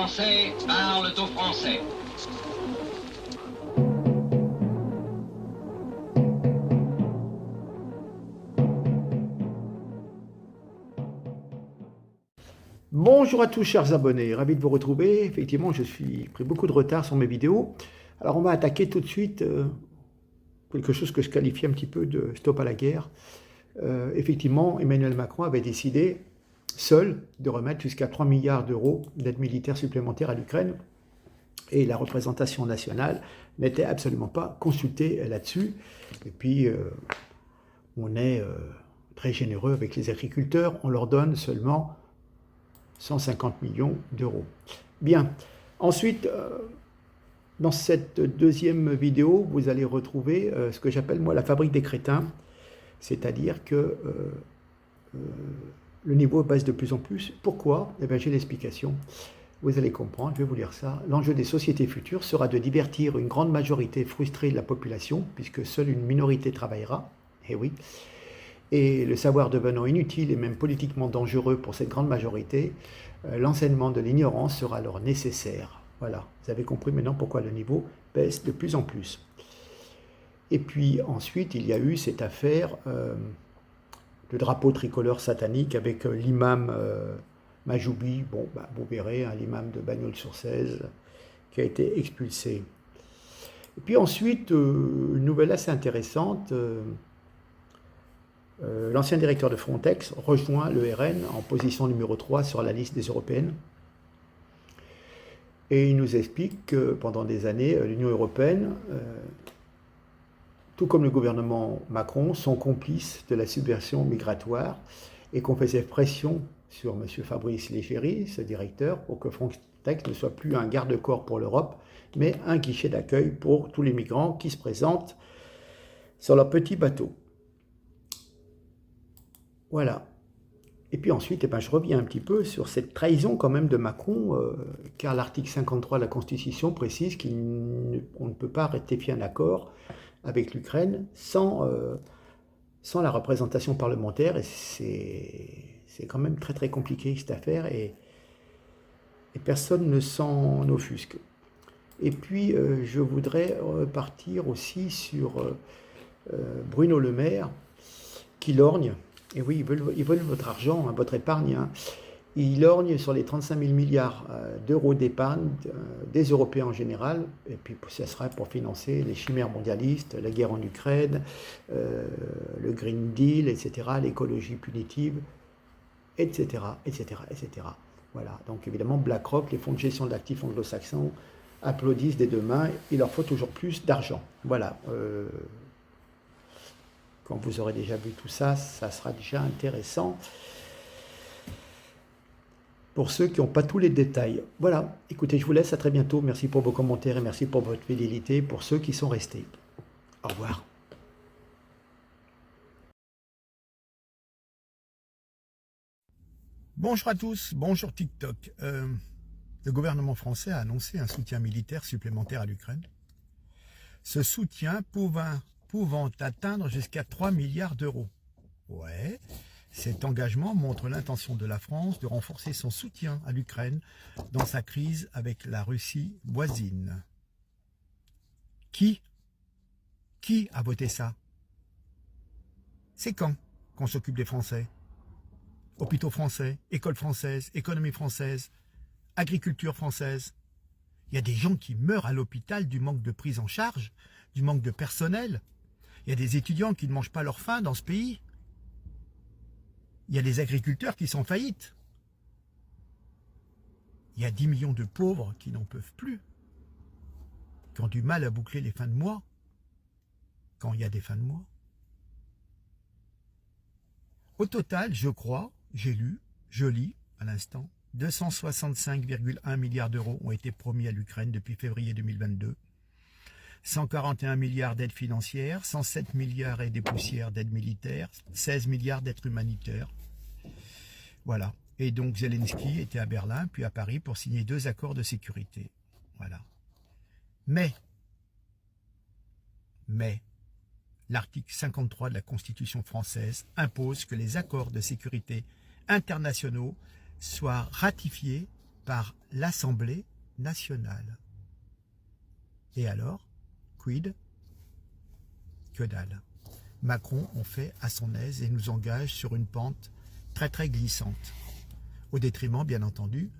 Français parlent aux Français. Bonjour à tous chers abonnés, ravi de vous retrouver. Effectivement, je suis pris beaucoup de retard sur mes vidéos. Alors on va attaquer tout de suite quelque chose que je qualifie un petit peu de stop à la guerre. Effectivement, Emmanuel Macron avait décidé seul de remettre jusqu'à 3 milliards d'euros d'aide militaire supplémentaire à l'Ukraine. Et la représentation nationale n'était absolument pas consultée là-dessus. Et puis, on est très généreux avec les agriculteurs. On leur donne seulement 150 millions d'euros. Bien. Ensuite, dans cette deuxième vidéo, vous allez retrouver ce que j'appelle moi la fabrique des crétins. C'est-à-dire que le niveau baisse de plus en plus. Pourquoi? Eh bien, j'ai l'explication. Vous allez comprendre, je vais vous lire ça. L'enjeu des sociétés futures sera de divertir une grande majorité frustrée de la population, puisque seule une minorité travaillera. Eh oui. Et le savoir devenant inutile et même politiquement dangereux pour cette grande majorité, l'enseignement de l'ignorance sera alors nécessaire. Voilà, vous avez compris maintenant pourquoi le niveau baisse de plus en plus. Et puis ensuite, il y a eu cette affaire, le drapeau tricolore satanique avec l'imam Majoubi, bon, vous verrez, l'imam de Bagnols-sur-Cèze, qui a été expulsé. Et puis ensuite, une nouvelle assez intéressante, l'ancien directeur de Frontex rejoint le RN en position numéro 3 sur la liste des européennes. Et il nous explique que pendant des années, l'Union européenne, tout comme le gouvernement Macron, sont complices de la subversion migratoire et qu'on faisait pression sur M. Fabrice Leggeri, ce directeur, pour que Frontex ne soit plus un garde-corps pour l'Europe, mais un guichet d'accueil pour tous les migrants qui se présentent sur leur petit bateau. Voilà. Et puis ensuite, je reviens un petit peu sur cette trahison quand même de Macron, car l'article 53 de la Constitution précise qu'on ne peut pas ratifier un accord avec l'Ukraine sans la représentation parlementaire, et c'est quand même très très compliqué cette affaire, et personne ne s'en offusque. Et puis, je voudrais repartir aussi sur Bruno Le Maire, qui lorgne. Et oui, ils veulent votre argent, votre épargne. Ils lorgnent sur les 35 000 milliards d'euros d'épargne des Européens en général. Et puis, ça sera pour financer les chimères mondialistes, la guerre en Ukraine, le Green Deal, etc., l'écologie punitive, etc., etc., etc. Voilà. Donc, évidemment, BlackRock, les fonds de gestion d'actifs anglo-saxons, applaudissent des deux mains. Il leur faut toujours plus d'argent. Voilà. Quand vous aurez déjà vu tout ça, ça sera déjà intéressant pour ceux qui n'ont pas tous les détails. Voilà, écoutez, je vous laisse, à très bientôt. Merci pour vos commentaires et merci pour votre fidélité, pour ceux qui sont restés. Au revoir. Bonjour à tous, bonjour TikTok. Le gouvernement français a annoncé un soutien militaire supplémentaire à l'Ukraine. Ce soutien pouvant atteindre jusqu'à 3 milliards d'euros. Ouais, cet engagement montre l'intention de la France de renforcer son soutien à l'Ukraine dans sa crise avec la Russie voisine. Qui a voté ça? C'est quand qu'on s'occupe des Français? Hôpitaux français, écoles françaises, économie française, agriculture française. Il y a des gens qui meurent à l'hôpital du manque de prise en charge, du manque de personnel. Il y a des étudiants qui ne mangent pas leur faim dans ce pays. Il y a des agriculteurs qui sont en faillite. Il y a 10 millions de pauvres qui n'en peuvent plus, qui ont du mal à boucler les fins de mois, quand il y a des fins de mois. Au total, je crois, je lis à l'instant, 265,1 milliards d'euros ont été promis à l'Ukraine depuis février 2022. 141 milliards d'aides financières, 107 milliards et des poussières d'aides militaires, 16 milliards d'aides humanitaires. Voilà. Et donc Zelensky était à Berlin, puis à Paris pour signer 2 accords de sécurité. Voilà. Mais, l'article 53 de la Constitution française impose que les accords de sécurité internationaux soient ratifiés par l'Assemblée nationale. Et alors, quid? Que dalle. Macron en fait à son aise et nous engage sur une pente très très glissante, au détriment bien entendu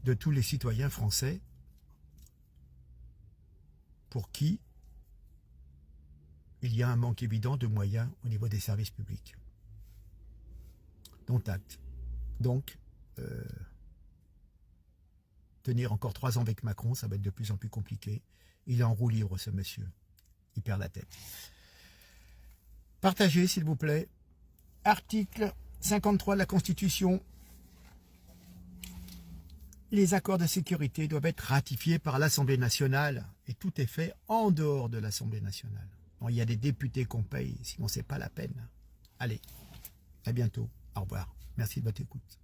de tous les citoyens français pour qui il y a un manque évident de moyens au niveau des services publics. Dont acte. Donc, tenir encore 3 ans avec Macron, ça va être de plus en plus compliqué. Il est en roue libre, ce monsieur. Il perd la tête. Partagez, s'il vous plaît. Article 53 de la Constitution. Les accords de sécurité doivent être ratifiés par l'Assemblée nationale. Et tout est fait en dehors de l'Assemblée nationale. Bon, il y a des députés qu'on paye, sinon c'est pas la peine. Allez, à bientôt. Au revoir. Merci de votre écoute.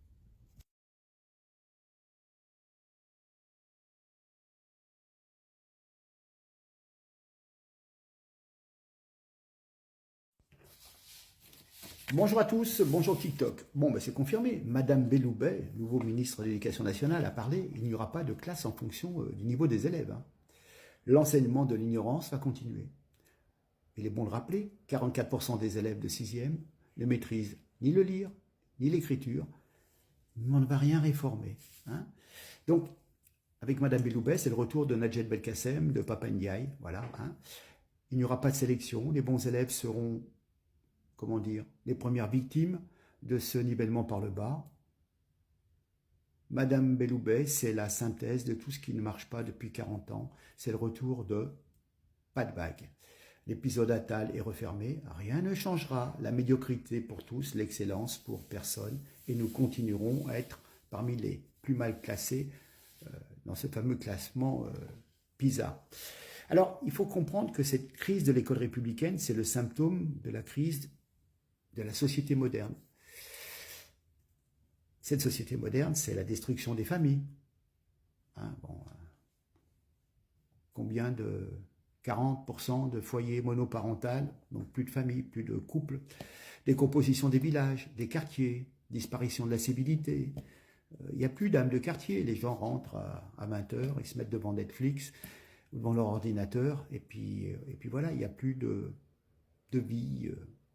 Bonjour à tous, bonjour TikTok. Bon, ben c'est confirmé. Madame Belloubet, nouveau ministre de l'Éducation nationale, a parlé. Il n'y aura pas de classe en fonction du niveau des élèves. Hein. L'enseignement de l'ignorance va continuer. Il est bon de rappeler, 44% des élèves de 6e ne maîtrisent ni le lire, ni l'écriture. On ne va rien réformer. Hein. Donc, avec Madame Belloubet, c'est le retour de Nadjet Belkacem, de Papa Ndiaye. Voilà. Hein. Il n'y aura pas de sélection. Les bons élèves seront, comment dire, les premières victimes de ce nivellement par le bas. Madame Belloubet, c'est la synthèse de tout ce qui ne marche pas depuis 40 ans. C'est le retour de pas de bague. L'épisode Attal est refermé, rien ne changera. La médiocrité pour tous, l'excellence pour personne. Et nous continuerons à être parmi les plus mal classés dans ce fameux classement PISA. Alors, il faut comprendre que cette crise de l'école républicaine, c'est le symptôme de la crise de la société moderne. Cette société moderne, c'est la destruction des familles. Hein, bon, combien de 40% de foyers monoparentaux, donc plus de familles, plus de couples, décomposition des villages, des quartiers, disparition de la civilité. Il n'y a plus d'âme de quartier, les gens rentrent à 20h, ils se mettent devant Netflix, ou devant leur ordinateur, et puis voilà, il n'y a plus de vie,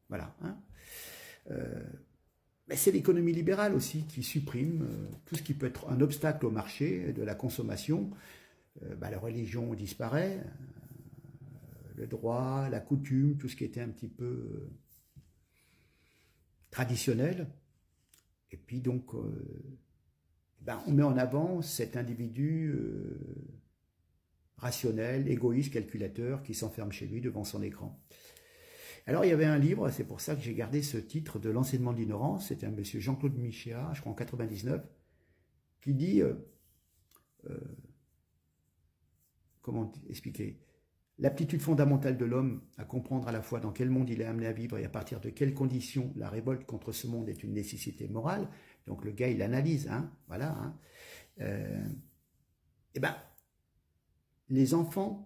voilà. Hein. Mais c'est l'économie libérale aussi qui supprime tout ce qui peut être un obstacle au marché de la consommation. La religion disparaît, le droit, la coutume, tout ce qui était un petit peu traditionnel. Et puis donc, on met en avant cet individu rationnel, égoïste, calculateur, qui s'enferme chez lui devant son écran. Alors il y avait un livre, c'est pour ça que j'ai gardé ce titre de l'enseignement de l'ignorance, c'était un monsieur Jean-Claude Michéa, je crois en 99, qui dit, comment expliquer, l'aptitude fondamentale de l'homme à comprendre à la fois dans quel monde il est amené à vivre et à partir de quelles conditions la révolte contre ce monde est une nécessité morale. Donc le gars il analyse, hein, voilà. Hein. Les enfants,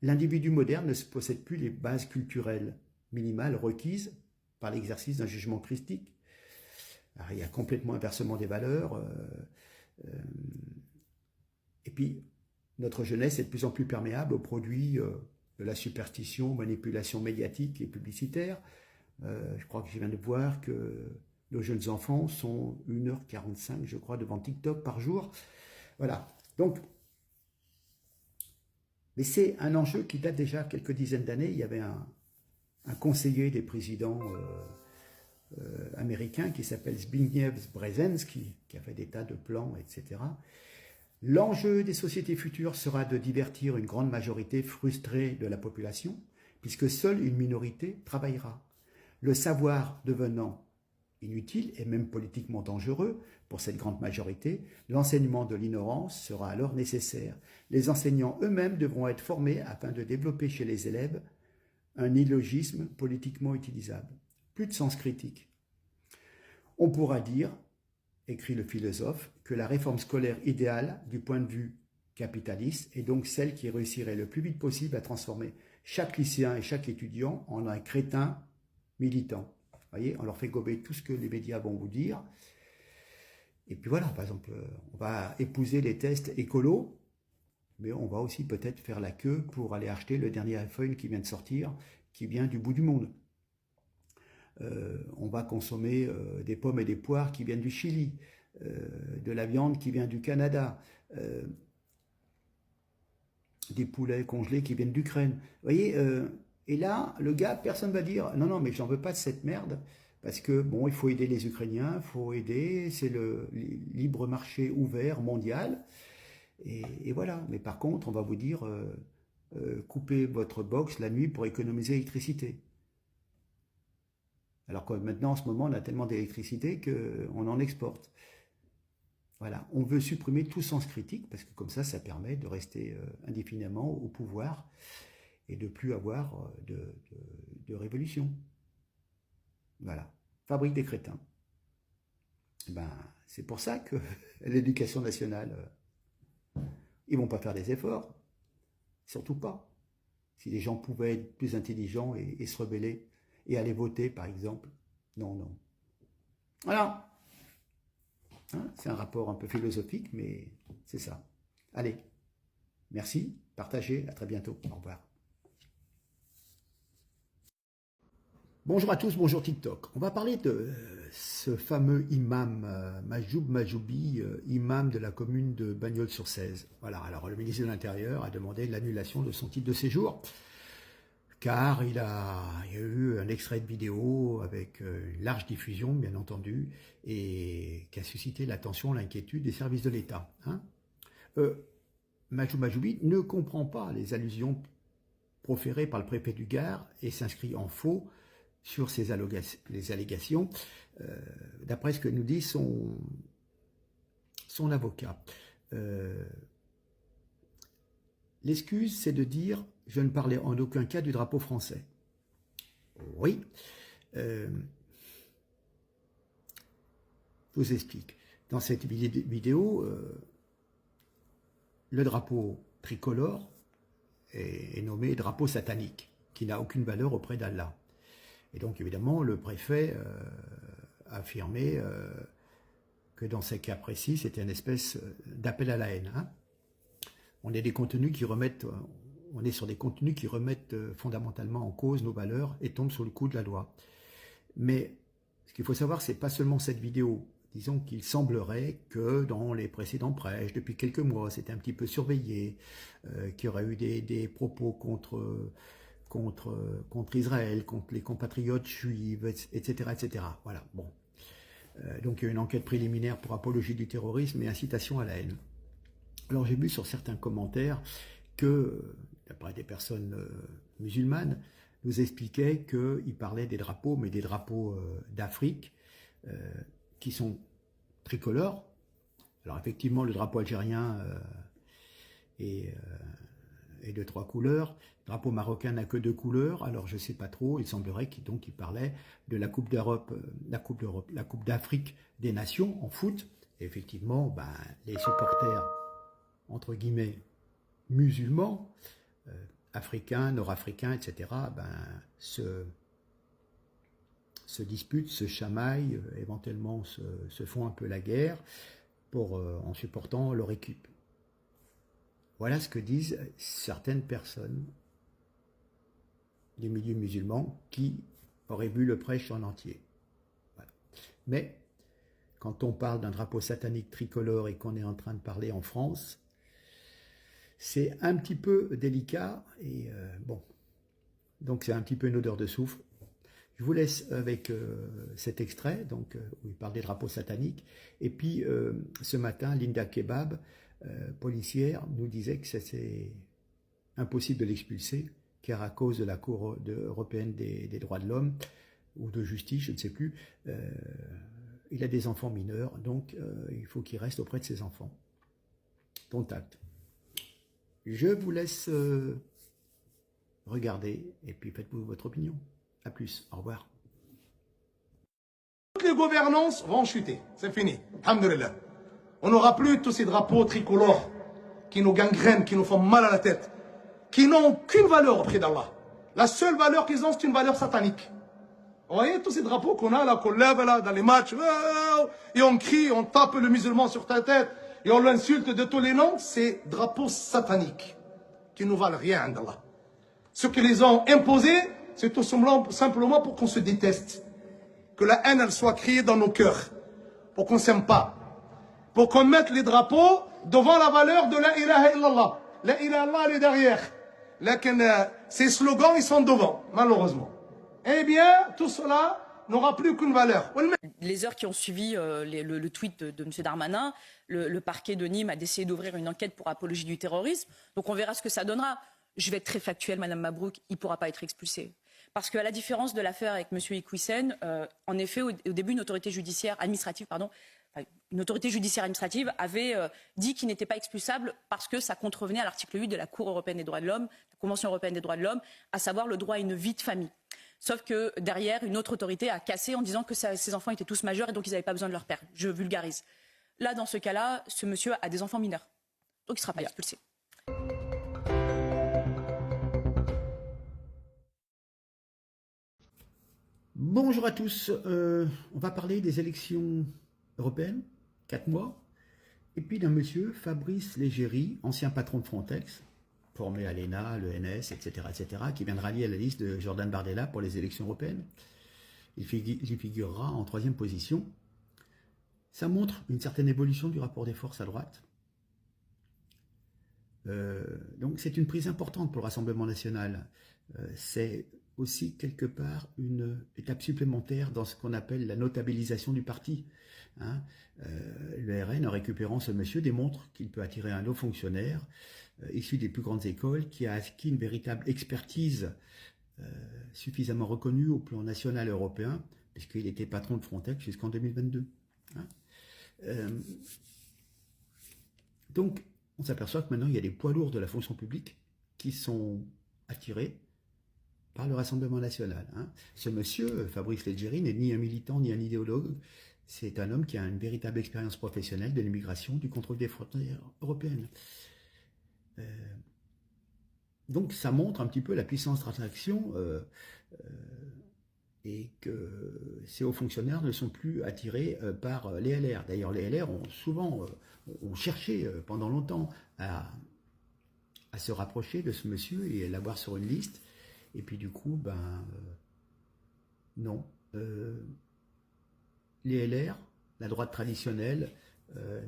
l'individu moderne ne possède plus les bases culturelles minimales requises par l'exercice d'un jugement critique. Alors, il y a complètement inversement des valeurs. Et puis, notre jeunesse est de plus en plus perméable aux produits de la superstition, manipulation médiatique et publicitaire. Je crois que je viens de voir que nos jeunes enfants sont 1h45, je crois, devant TikTok par jour. Voilà. Donc, mais c'est un enjeu qui date déjà quelques dizaines d'années. Il y avait un conseiller des présidents américains qui s'appelle Zbigniew Brzezinski, qui a fait des tas de plans, etc. L'enjeu des sociétés futures sera de divertir une grande majorité frustrée de la population, puisque seule une minorité travaillera. Le savoir devenant inutile et même politiquement dangereux pour cette grande majorité, l'enseignement de l'ignorance sera alors nécessaire. Les enseignants eux-mêmes devront être formés afin de développer chez les élèves un illogisme politiquement utilisable. Plus de sens critique. On pourra dire, écrit le philosophe, que la réforme scolaire idéale du point de vue capitaliste est donc celle qui réussirait le plus vite possible à transformer chaque lycéen et chaque étudiant en un crétin militant. Vous voyez, on leur fait gober tout ce que les médias vont vous dire. Et puis voilà, par exemple, on va épouser les tests écolos, mais on va aussi peut-être faire la queue pour aller acheter le dernier iPhone qui vient de sortir, qui vient du bout du monde. On va consommer des pommes et des poires qui viennent du Chili, de la viande qui vient du Canada, des poulets congelés qui viennent d'Ukraine. Vous voyez, et là, le gars, personne ne va dire « Non, non, mais j'en veux pas de cette merde ». Parce que, bon, il faut aider les Ukrainiens, il faut aider, c'est le libre marché ouvert mondial. Et voilà. Mais par contre, on va vous dire, coupez votre box la nuit pour économiser l'électricité. Alors que maintenant, en ce moment, on a tellement d'électricité qu'on en exporte. Voilà. On veut supprimer tout sens critique, parce que comme ça permet de rester indéfiniment au pouvoir et de ne plus avoir de révolution. Voilà, fabrique des crétins. Ben, c'est pour ça que l'éducation nationale, ils ne vont pas faire des efforts. Surtout pas. Si les gens pouvaient être plus intelligents et se rebeller et aller voter, par exemple. Non, non. Voilà. Hein, c'est un rapport un peu philosophique, mais c'est ça. Allez, merci, partagez, à très bientôt. Au revoir. Bonjour à tous, bonjour TikTok. On va parler de ce fameux imam, Majoub Majoubi, imam de la commune de Bagnols-sur-Cèze. Voilà, alors le ministre de l'Intérieur a demandé l'annulation de son titre de séjour, car il y a eu un extrait de vidéo avec une large diffusion, bien entendu, et qui a suscité l'attention, l'inquiétude des services de l'État. Hein. Majoub Majoubi ne comprend pas les allusions proférées par le préfet du Gard et s'inscrit en faux sur les allégations, d'après ce que nous dit son avocat. L'excuse, c'est de dire « je ne parlais en aucun cas du drapeau français ». Oui. Je vous explique. Dans cette vidéo, le drapeau tricolore est nommé drapeau satanique, qui n'a aucune valeur auprès d'Allah. Et donc, évidemment, le préfet a affirmé que dans ces cas précis, c'était une espèce d'appel à la haine. Hein. On est sur des contenus qui remettent fondamentalement en cause nos valeurs et tombent sous le coup de la loi. Mais ce qu'il faut savoir, c'est pas seulement cette vidéo. Disons qu'il semblerait que dans les précédents prêches, depuis quelques mois, c'était un petit peu surveillé, qu'il y aurait eu des propos contre Israël, contre les compatriotes juifs, etc., etc. Voilà, bon. Donc il y a une enquête préliminaire pour apologie du terrorisme et incitation à la haine. Alors j'ai vu sur certains commentaires que, d'après des personnes musulmanes, nous expliquaient qu'ils parlaient des drapeaux, mais des drapeaux d'Afrique, qui sont tricolores. Alors effectivement, le drapeau algérien est de 3 couleurs. Le drapeau marocain n'a que 2 couleurs, alors je ne sais pas trop, il semblerait qu'il parlait de la Coupe d'Europe, la Coupe d'Afrique des Nations en foot. Et effectivement, ben, les supporters, entre guillemets, musulmans, africains, nord-africains, etc., ben, se disputent, se chamaillent, éventuellement se font un peu la guerre en supportant leur équipe. Voilà ce que disent certaines personnes des milieux musulmans qui auraient vu le prêche en entier. Voilà. Mais quand on parle d'un drapeau satanique tricolore et qu'on est en train de parler en France, c'est un petit peu délicat et bon, donc c'est un petit peu une odeur de soufre. Je vous laisse avec cet extrait, donc, où il parle des drapeaux sataniques. Et puis, ce matin, Linda Kebab, policière, nous disait que c'est impossible de l'expulser, car à cause de la Cour européenne des droits de l'homme, ou de justice, je ne sais plus, il a des enfants mineurs, donc il faut qu'il reste auprès de ses enfants. Contact. Je vous laisse regarder, et puis faites-vous votre opinion. A plus, au revoir. Toutes les gouvernances vont chuter, c'est fini, alhamdoulilah. On n'aura plus tous ces drapeaux tricolores qui nous gangrènent, qui nous font mal à la tête, qui n'ont aucune valeur auprès d'Allah. La seule valeur qu'ils ont, c'est une valeur satanique. Vous voyez tous ces drapeaux qu'on a là, qu'on lève là dans les matchs, et on crie, on tape le musulman sur ta tête, et on l'insulte de tous les noms, c'est drapeaux sataniques, qui ne valent rien d'Allah. Ce qu'ils les ont imposés, c'est tout simplement pour qu'on se déteste. Que la haine, elle soit créée dans nos cœurs. Pour qu'on ne s'aime pas. Pour qu'on mette les drapeaux devant la valeur de la ilaha illallah. La ilaha illallah, elle est derrière. Ces slogans, ils sont devant, malheureusement. Eh bien, tout cela n'aura plus qu'une valeur. Les heures qui ont suivi le tweet de M. Darmanin, le parquet de Nîmes a décidé d'ouvrir une enquête pour apologie du terrorisme. Donc on verra ce que ça donnera. Je vais être très factuelle, Madame Mabrouk, il ne pourra pas être expulsé. Parce qu'à la différence de l'affaire avec M. Iquissen, en effet, au début, une autorité judiciaire administrative avait dit qu'il n'était pas expulsable parce que ça contrevenait à l'article 8 de la Cour européenne des droits de l'homme, la Convention européenne des droits de l'homme, à savoir le droit à une vie de famille. Sauf que derrière, une autre autorité a cassé en disant que ces enfants étaient tous majeurs et donc ils n'avaient pas besoin de leur père. Je vulgarise. Là, dans ce cas-là, ce monsieur a des enfants mineurs. Donc il ne sera pas expulsé. Bonjour à tous, on va parler des élections européennes, 4 mois, et puis d'un monsieur, Fabrice Leggeri, ancien patron de Frontex, formé à l'ENA, l'ENS, etc., qui vient de rallier à la liste de Jordan Bardella pour les élections européennes. Il y figurera en 3e position. Ça montre une certaine évolution du rapport des forces à droite. Donc c'est une prise importante pour le Rassemblement national. C'est aussi quelque part une étape supplémentaire dans ce qu'on appelle la notabilisation du parti. Le RN, en récupérant ce monsieur, démontre qu'il peut attirer un haut fonctionnaire issu des plus grandes écoles, qui a acquis une véritable expertise suffisamment reconnue au plan national et européen, puisqu'il était patron de Frontex jusqu'en 2022. Donc, on s'aperçoit que maintenant, il y a des poids lourds de la fonction publique qui sont attirés par le Rassemblement national. Ce monsieur, Fabrice Leggeri, n'est ni un militant ni un idéologue. C'est un homme qui a une véritable expérience professionnelle de l'immigration, du contrôle des frontières européennes. Donc ça montre un petit peu la puissance d'attraction et que ces hauts fonctionnaires ne sont plus attirés par les LR. D'ailleurs, les LR ont souvent cherché pendant longtemps à se rapprocher de ce monsieur et l'avoir sur une liste. Et puis du coup, non. Les LR, la droite traditionnelle,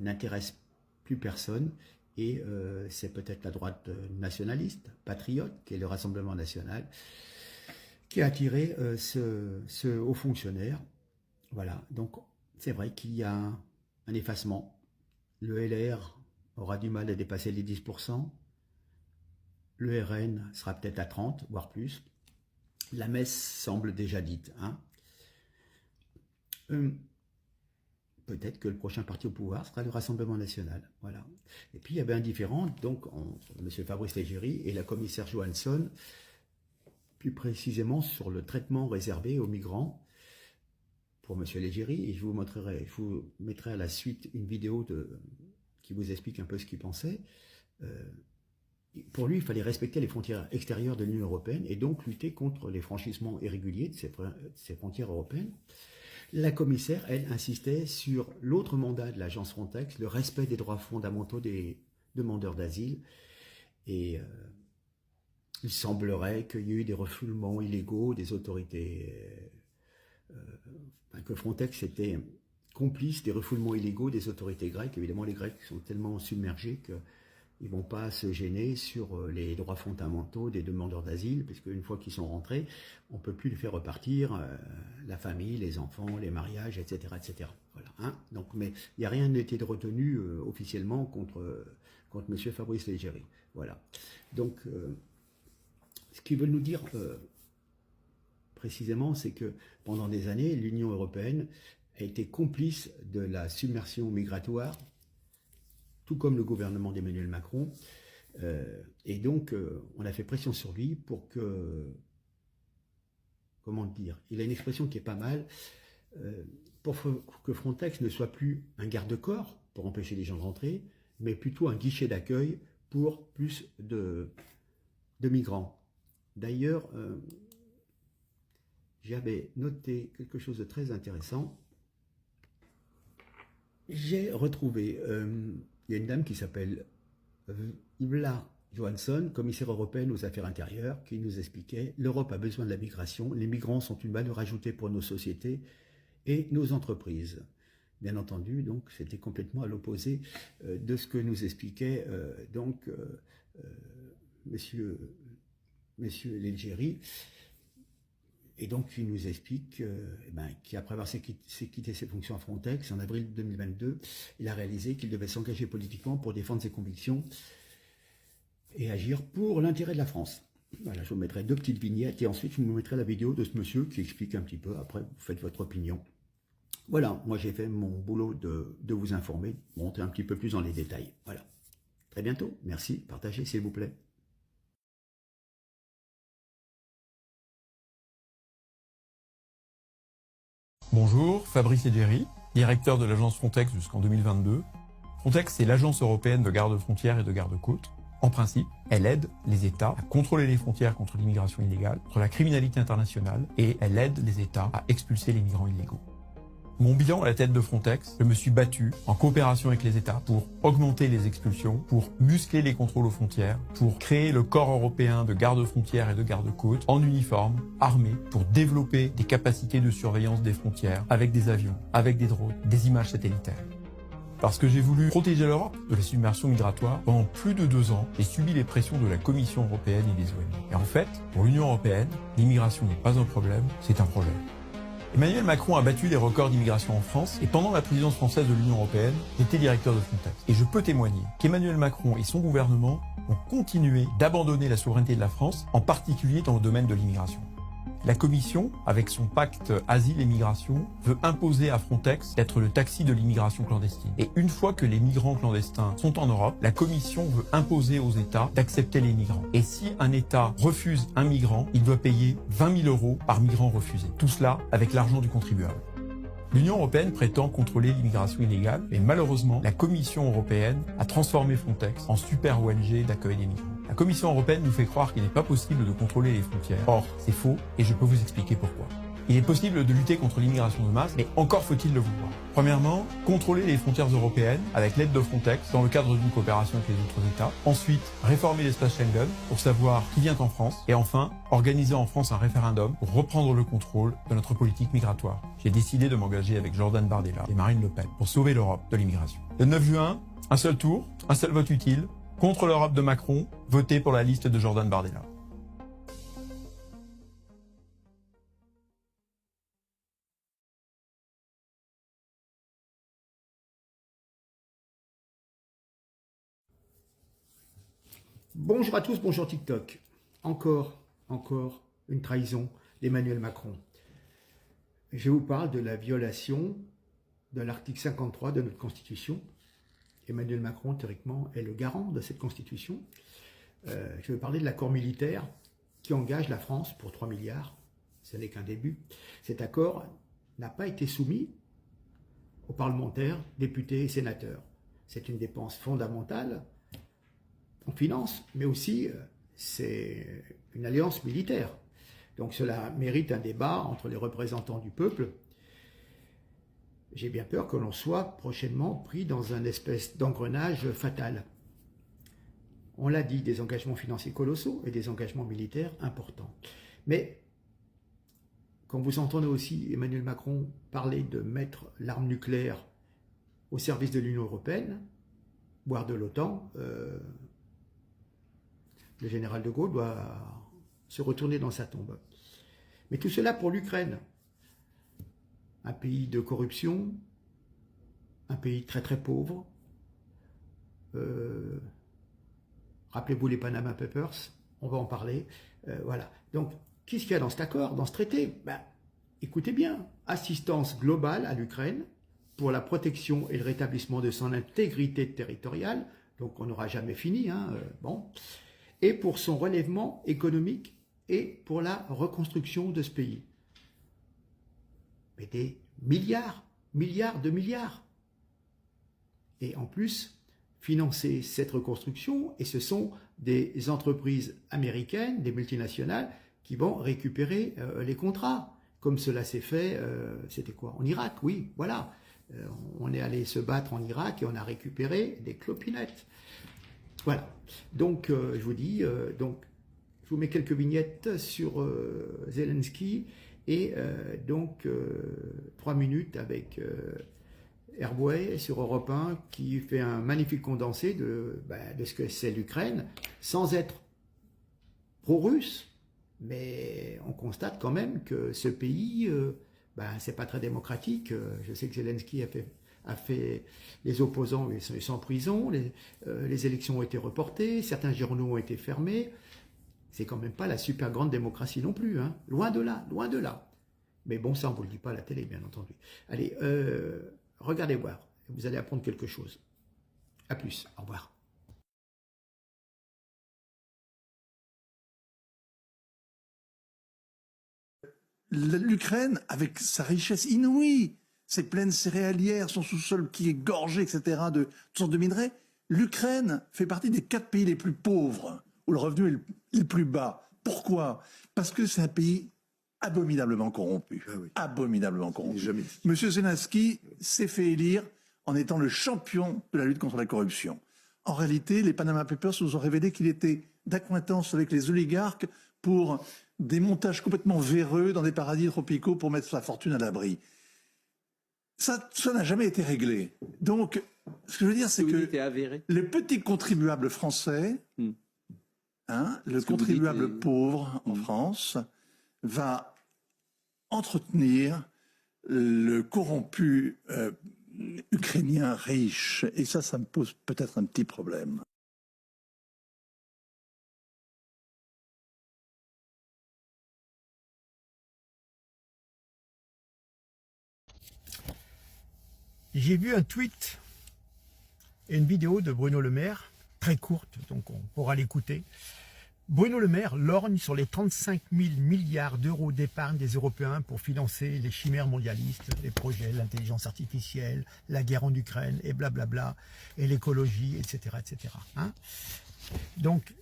n'intéresse plus personne. Et c'est peut-être la droite nationaliste, patriote, qui est le Rassemblement national, qui a attiré ce haut fonctionnaire. Voilà, donc c'est vrai qu'il y a un effacement. Le LR aura du mal à dépasser les 10%. Le RN sera peut-être à 30, voire plus. La messe semble déjà dite. Peut-être que le prochain parti au pouvoir sera le Rassemblement national. Voilà. Et puis il y avait un différend donc, entre M. Fabrice Leggeri et la commissaire Johansson, plus précisément sur le traitement réservé aux migrants pour M. Leggeri. Et je vous mettrai à la suite une vidéo qui vous explique un peu ce qu'il pensait. Pour lui, il fallait respecter les frontières extérieures de l'Union européenne et donc lutter contre les franchissements irréguliers de ces frontières européennes. La commissaire, elle, insistait sur l'autre mandat de l'agence Frontex, le respect des droits fondamentaux des demandeurs d'asile. Et il semblerait qu'il y ait eu des refoulements illégaux des autorités, que Frontex était complice des refoulements illégaux des autorités grecques. Évidemment, les Grecs sont tellement submergés qu'ils ne vont pas se gêner sur les droits fondamentaux des demandeurs d'asile, puisque une fois qu'ils sont rentrés, on ne peut plus les faire repartir, la famille, les enfants, les mariages, etc. etc. Voilà, donc, mais il n'y a rien été de retenu officiellement contre M. Fabrice Leggeri. Voilà. Donc, ce qu'ils veulent nous dire précisément, c'est que pendant des années, l'Union européenne a été complice de la submersion migratoire, tout comme le gouvernement d'Emmanuel Macron. Et donc, on a fait pression sur lui pour que, comment dire, il a une expression qui est pas mal, pour que Frontex ne soit plus un garde-corps pour empêcher les gens de rentrer, mais plutôt un guichet d'accueil pour plus de migrants. D'ailleurs, j'avais noté quelque chose de très intéressant. J'ai retrouvé, il y a une dame qui s'appelle Ylva Johansson, commissaire européenne aux affaires intérieures, qui nous expliquait « L'Europe a besoin de la migration, les migrants sont une valeur ajoutée pour nos sociétés et nos entreprises ». Bien entendu, donc c'était complètement à l'opposé de ce que nous expliquait Monsieur Leggeri. Et donc, il nous explique qu'après avoir quitté ses fonctions à Frontex, en avril 2022, il a réalisé qu'il devait s'engager politiquement pour défendre ses convictions et agir pour l'intérêt de la France. Voilà, je vous mettrai 2 petites vignettes et ensuite je vous mettrai la vidéo de ce monsieur qui explique un petit peu. Après, vous faites votre opinion. Voilà, moi j'ai fait mon boulot de vous informer, de montrer un petit peu plus dans les détails. Voilà. Très bientôt. Merci. Partagez s'il vous plaît. Bonjour, Fabrice Leggeri, directeur de l'agence Frontex jusqu'en 2022. Frontex, c'est l'agence européenne de garde-frontières et de garde-côtes. En principe, elle aide les États à contrôler les frontières contre l'immigration illégale, contre la criminalité internationale, et elle aide les États à expulser les migrants illégaux. Mon bilan à la tête de Frontex, je me suis battu en coopération avec les États pour augmenter les expulsions, pour muscler les contrôles aux frontières, pour créer le corps européen de garde-frontières et de garde-côtes en uniforme, armé, pour développer des capacités de surveillance des frontières avec des avions, avec des drones, des images satellitaires. Parce que j'ai voulu protéger l'Europe de la submersion migratoire, pendant plus de 2 ans, j'ai subi les pressions de la Commission européenne et des ONG. Et en fait, pour l'Union européenne, l'immigration n'est pas un problème, c'est un projet. Emmanuel Macron a battu les records d'immigration en France et pendant la présidence française de l'Union européenne, j'étais directeur de Frontex. Et je peux témoigner qu'Emmanuel Macron et son gouvernement ont continué d'abandonner la souveraineté de la France, en particulier dans le domaine de l'immigration. La Commission, avec son pacte Asile et Migration, veut imposer à Frontex d'être le taxi de l'immigration clandestine. Et une fois que les migrants clandestins sont en Europe, la Commission veut imposer aux États d'accepter les migrants. Et si un État refuse un migrant, il doit payer 20 000 € par migrant refusé. Tout cela avec l'argent du contribuable. L'Union européenne prétend contrôler l'immigration illégale, mais malheureusement, la Commission européenne a transformé Frontex en super ONG d'accueil des migrants. La Commission européenne nous fait croire qu'il n'est pas possible de contrôler les frontières. Or, c'est faux, et je peux vous expliquer pourquoi. Il est possible de lutter contre l'immigration de masse, mais encore faut-il le vouloir. Premièrement, contrôler les frontières européennes avec l'aide de Frontex dans le cadre d'une coopération avec les autres États. Ensuite, réformer l'espace Schengen pour savoir qui vient en France. Et enfin, organiser en France un référendum pour reprendre le contrôle de notre politique migratoire. J'ai décidé de m'engager avec Jordan Bardella et Marine Le Pen pour sauver l'Europe de l'immigration. Le 9 juin, un seul tour, un seul vote utile. Contre l'Europe de Macron, votez pour la liste de Jordan Bardella. Bonjour à tous, bonjour TikTok. Encore une trahison d'Emmanuel Macron. Je vous parle de la violation de l'article 53 de notre Constitution. Emmanuel Macron, théoriquement, est le garant de cette Constitution. Je vais parler de l'accord militaire qui engage la France pour 3 milliards. Ce n'est qu'un début. Cet accord n'a pas été soumis aux parlementaires, députés et sénateurs. C'est une dépense fondamentale en finance, mais aussi c'est une alliance militaire. Donc cela mérite un débat entre les représentants du peuple. J'ai bien peur que l'on soit prochainement pris dans un espèce d'engrenage fatal. On l'a dit, des engagements financiers colossaux et des engagements militaires importants. Mais quand vous entendez aussi Emmanuel Macron parler de mettre l'arme nucléaire au service de l'Union européenne, voire de l'OTAN, le général de Gaulle doit se retourner dans sa tombe. Mais tout cela pour l'Ukraine. Un pays de corruption, un pays très très pauvre. Rappelez-vous les Panama Papers, on va en parler. Voilà. Donc, qu'est-ce qu'il y a dans cet accord, dans ce traité? Écoutez bien, assistance globale à l'Ukraine pour la protection et le rétablissement de son intégrité territoriale, donc on n'aura jamais fini, et pour son relèvement économique et pour la reconstruction de ce pays. Mais des milliards de milliards. Et en plus, financer cette reconstruction, et ce sont des entreprises américaines, des multinationales, qui vont récupérer les contrats. comme cela s'est fait, c'était quoi? En Irak, oui, voilà. On est allé se battre en Irak et on a récupéré des clopinettes. Voilà. Donc, je vous dis, donc, je vous mets quelques vignettes sur Zelensky et donc 3 minutes avec Herbouet sur Europe 1 qui fait un magnifique condensé de ce que c'est l'Ukraine sans être pro-russe, mais on constate quand même que ce pays, c'est pas très démocratique. Je sais que Zelensky a fait les opposants, ils sont en prison, les élections ont été reportées, certains journaux ont été fermés. C'est quand même pas la super grande démocratie non plus, hein. Loin de là, loin de là. Mais bon, ça on vous le dit pas à la télé, bien entendu. Allez, regardez voir, vous allez apprendre quelque chose. À plus, au revoir. L'Ukraine, avec sa richesse inouïe, ses plaines céréalières, son sous-sol qui est gorgé, etc., de toutes sortes de minerais, l'Ukraine fait partie des 4 pays les plus pauvres, où le revenu est le plus bas. Pourquoi? Parce que c'est un pays abominablement corrompu. Ah oui. Abominablement corrompu. Monsieur Zelensky s'est fait élire en étant le champion de la lutte contre la corruption. En réalité, les Panama Papers nous ont révélé qu'il était d'acquaintance avec les oligarques pour des montages complètement véreux dans des paradis tropicaux pour mettre sa fortune à l'abri. Ça n'a jamais été réglé. Donc, ce que je veux dire, c'est que le petit contribuable français, le contribuable pauvre en France, va entretenir le corrompu ukrainien riche. Et ça me pose peut-être un petit problème. J'ai vu un tweet et une vidéo de Bruno Le Maire, très courte, donc on pourra l'écouter. Bruno Le Maire lorgne sur les 35 000 milliards d'euros d'épargne des Européens pour financer les chimères mondialistes, les projets, l'intelligence artificielle, la guerre en Ukraine, et blablabla, et l'écologie, etc. etc. Hein? Donc,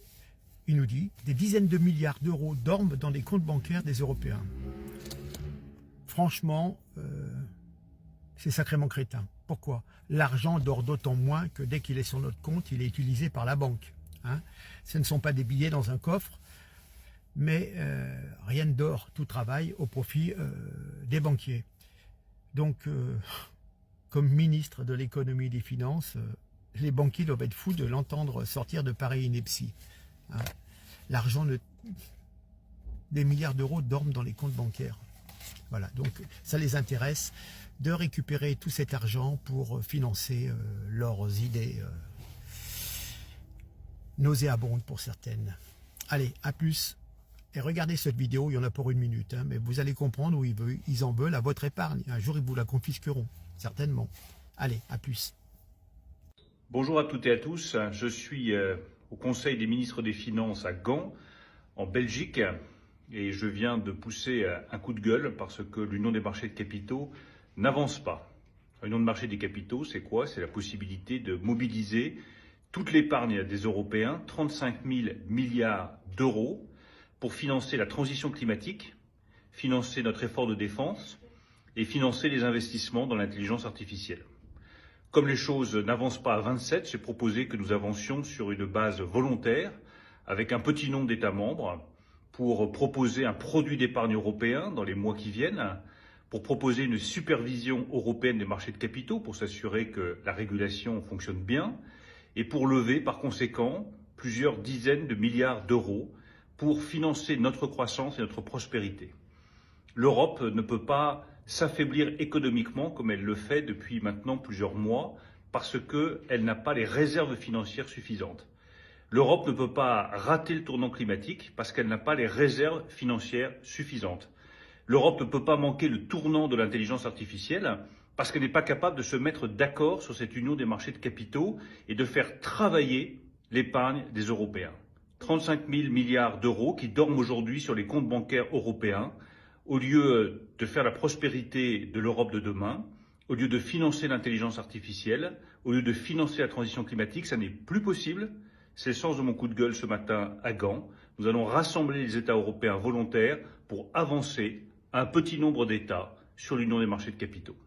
il nous dit, des dizaines de milliards d'euros dorment dans les comptes bancaires des Européens. Franchement, c'est sacrément crétin. Pourquoi? L'argent dort d'autant moins que dès qu'il est sur notre compte, il est utilisé par la banque. Hein? Ce ne sont pas des billets dans un coffre, mais rien ne dort, tout travaille au profit des banquiers. Donc, comme ministre de l'économie et des finances, les banquiers doivent être fous de l'entendre sortir de pareille ineptie. Hein? L'argent, des milliards d'euros dorment dans les comptes bancaires. Voilà, donc ça les intéresse de récupérer tout cet argent pour financer leurs idées nauséabondes pour certaines. Allez, à plus. Et regardez cette vidéo, il y en a pour 1 minute, hein, mais vous allez comprendre où ils en veulent à votre épargne. Un jour, ils vous la confisqueront, certainement. Allez, à plus. Bonjour à toutes et à tous. Je suis au Conseil des ministres des Finances à Gand, en Belgique, et je viens de pousser un coup de gueule parce que l'Union des marchés de capitaux n'avance pas. L'Union des marchés des capitaux, c'est quoi? C'est la possibilité de mobiliser toute l'épargne des Européens, 35 000 milliards d'euros, pour financer la transition climatique, financer notre effort de défense et financer les investissements dans l'intelligence artificielle. Comme les choses n'avancent pas à 27, j'ai proposé que nous avancions sur une base volontaire avec un petit nombre d'États membres pour proposer un produit d'épargne européen dans les mois qui viennent, pour proposer une supervision européenne des marchés de capitaux pour s'assurer que la régulation fonctionne bien et pour lever par conséquent plusieurs dizaines de milliards d'euros pour financer notre croissance et notre prospérité. L'Europe ne peut pas s'affaiblir économiquement comme elle le fait depuis maintenant plusieurs mois parce qu'elle n'a pas les réserves financières suffisantes. L'Europe ne peut pas rater le tournant climatique parce qu'elle n'a pas les réserves financières suffisantes. L'Europe ne peut pas manquer le tournant de l'intelligence artificielle parce qu'elle n'est pas capable de se mettre d'accord sur cette union des marchés de capitaux et de faire travailler l'épargne des Européens. 35 000 milliards d'euros qui dorment aujourd'hui sur les comptes bancaires européens au lieu de faire la prospérité de l'Europe de demain, au lieu de financer l'intelligence artificielle, au lieu de financer la transition climatique, ça n'est plus possible. C'est le sens de mon coup de gueule ce matin à Gand. Nous allons rassembler les États européens volontaires pour avancer à un petit nombre d'États sur l'union des marchés de capitaux.